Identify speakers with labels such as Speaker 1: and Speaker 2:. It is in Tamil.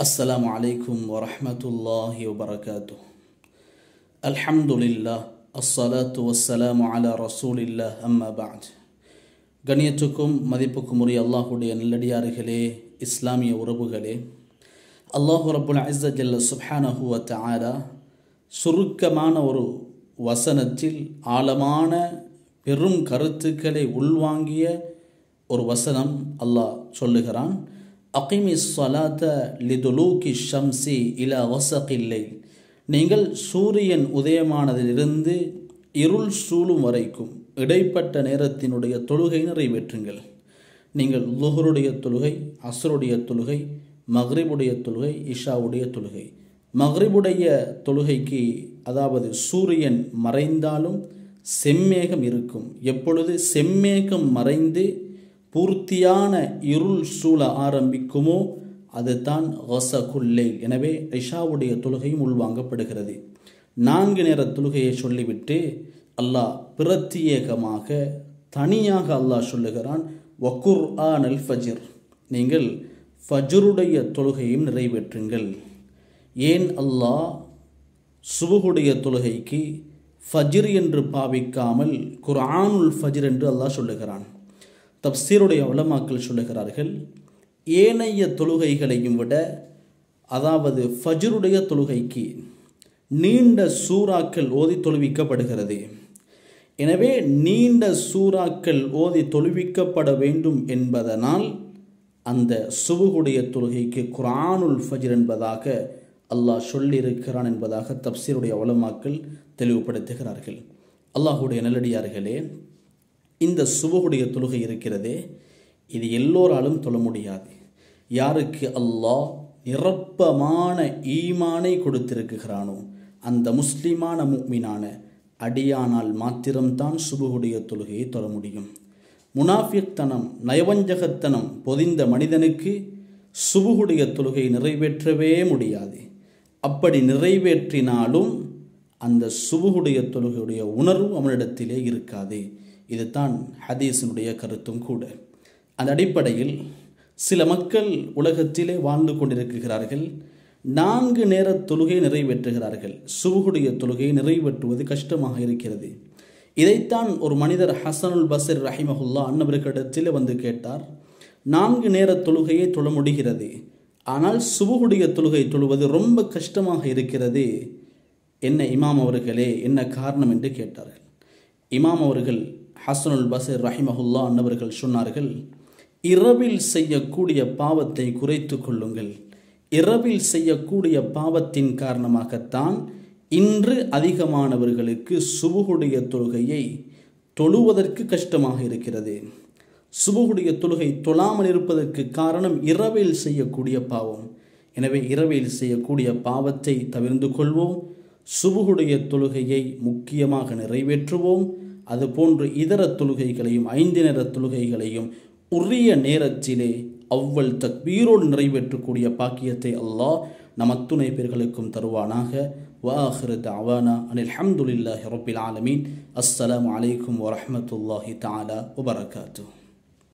Speaker 1: அஸ்ஸலாமு அலைக்கும் வரஹ்மத்துல்லாஹி வபரகாத்துஹ். அல்ஹம்துலில்லாஹ் அஸ்ஸலாத்து வஸ்ஸலாமு அலா ரசூலில்லாஹ் அம்மா பஅத். கண்ணியத்துக்கும் மதிப்புக்கும் உரிய அல்லாஹுடைய நல்லடியார்களே, இஸ்லாமிய உறவுகளே, அல்லாஹு ரப்புல் இஸ்ஸ ஜல்ல சுப்ஹானஹு வ தஆலா சுருக்கமான ஒரு வசனத்தில் ஆழமான பெரும் கருத்துக்களை உள்வாங்கிய ஒரு வசனம் அல்லாஹ் சொல்லுகிறான். அகிமி ஸலாத லிதுலூகி ஷம்சி இலா வஸகில் லைல். நீங்கள் சூரியன் உதயமானதிலிருந்து இருள் சூழும் வரைக்கும் இடைப்பட்ட நேரத்தினுடைய தொழுகை நிறைவேற்றுங்கள். நீங்கள் லுஹருடைய தொழுகை, அஸ்ருடைய தொழுகை, மக்ரிபுடைய தொழுகை, இஷாவுடைய தொழுகை. மக்ரிபுடைய தொழுகைக்கு, அதாவது சூரியன் மறைந்தாலும் செம்மேகம் இருக்கும். எப்பொழுது செம்மேகம் மறைந்து பூர்த்தியான இருள் சூழ ஆரம்பிக்குமோ அதுதான் வஸகுல் லைல். எனவே இஷாவுடைய தொழுகையும் உள்வாங்கப்படுகிறது. 4 நேர தொழுகையை சொல்லிவிட்டு அல்லாஹ் பிரத்யேகமாக தனியாக அல்லாஹ் சொல்லுகிறான், வகுர்ஆனல் ஃபஜ்ர், நீங்கள் ஃபஜ்ருடைய தொழுகையும் நிறைவேற்றுங்கள். ஏன் அல்லாஹ் சுபுகுடைய தொழுகைக்கு ஃபஜ்ர் என்று பாவிக்காமல் குர்ஆனுல் ஃபஜ்ர் என்று அல்லாஹ் சொல்லுகிறான்? தப்சீருடைய உலமாக்கள் சொல்லுகிறார்கள், ஏனைய தொழுகைகளையும் விட, அதாவது ஃபஜ்ருடைய தொழுகைக்கு நீண்ட சூறாக்கள் ஓதி தொழுவிக்கப்படுகிறது. எனவே நீண்ட சூறாக்கள் ஓதி தொழுவிக்கப்பட வேண்டும் என்பதனால் அந்த சுபுகுடைய தொழுகைக்கு குர்ஆனுல் ஃபஜ்ர் என்பதாக அல்லாஹ் சொல்லியிருக்கிறான் என்பதாக தப்சீருடைய உலமாக்கள் தெளிவுபடுத்துகிறார்கள். அல்லாஹுடைய நல்லடியார்களே, இந்த சுபுகுடைய தொழுகை இருக்கிறதே, இது எல்லோராலும் தொழ முடியாது. யாருக்கு அல்லாஹ் நிரப்பமான ஈமானை கொடுத்திருக்கிறானோ அந்த முஸ்லிமான முஃமினான அடியானால் மாத்திரம்தான் சுபுகுடைய தொழுகையை தொழ முடியும். முனாஃபிக்தனம், நயவஞ்சகத்தனம் பொதிந்த மனிதனுக்கு சுபுகுடைய தொழுகை நிறைவேற்றவே முடியாது. அப்படி நிறைவேற்றினாலும் அந்த சுபுகுடைய தொழுகையுடைய உணர்வு அவனிடத்திலே இருக்காது. இதுதான் ஹதீஸினுடைய கருத்தும் கூட. அந்த அடிப்படையில் சில மக்கள் உலகத்திலே வாழ்ந்து கொண்டிருக்கிறார்கள். 4 நேர தொழுகை நிறைவேற்றுகிறார்கள். சுபுகுடைய தொழுகையை நிறைவேற்றுவது கஷ்டமாக இருக்கிறது. இதைத்தான் ஒரு மனிதர் ஹசனுல் பஸ்ரி ரஹிமஹுல்லா அன்னவர்களிடத்தில் வந்து கேட்டார். 4 நேர தொழுகையை தொழ முடிகிறது, ஆனால் சுபுகுடைய தொழுகை தொழுவது ரொம்ப கஷ்டமாக இருக்கிறது. என்ன இமாம் அவர்களே, என்ன காரணம் என்று கேட்டார்கள். இமாம் அவர்கள் ஹசனுல் பஸ்ரி ரஹிமஹுல்லா அன்னவர்கள் சொன்னார்கள், இரவில் செய்யக்கூடிய பாவத்தை குறைத்து கொள்ளுங்கள். இரவில் செய்யக்கூடிய பாவத்தின் காரணமாகத்தான் இன்று அதிகமானவர்களுக்கு சுபுகுடைய தொழுகையை தொழுவதற்கு கஷ்டமாக இருக்கிறது. சுபுகுடைய தொழுகை தொழாமல் இருப்பதற்கு காரணம் இரவில் செய்யக்கூடிய பாவம். எனவே இரவில் செய்யக்கூடிய பாவத்தை தவிர்த்து கொள்வோம். சுபுகுடைய தொழுகையை முக்கியமாக நிறைவேற்றுவோம். அதுபோன்று இதர தொழுகைகளையும் 5 நேர தொழுகைகளையும் உரிய நேரத்திலே அவ்வல் தக்பீரோடு நிறைவேற்றக்கூடிய பாக்கியத்தை அல்லாஹ் நம் அத்துணை பேர்களுக்கும் தருவானாக. வஆகிரு தஅவானா அனில் ஹம்துலில்லாஹி ரப்பில் ஆலமீன். அஸ்ஸலாமு அலைக்கும் வரஹ்மத்துல்லாஹி தஆலா வபரகாத்துஹு.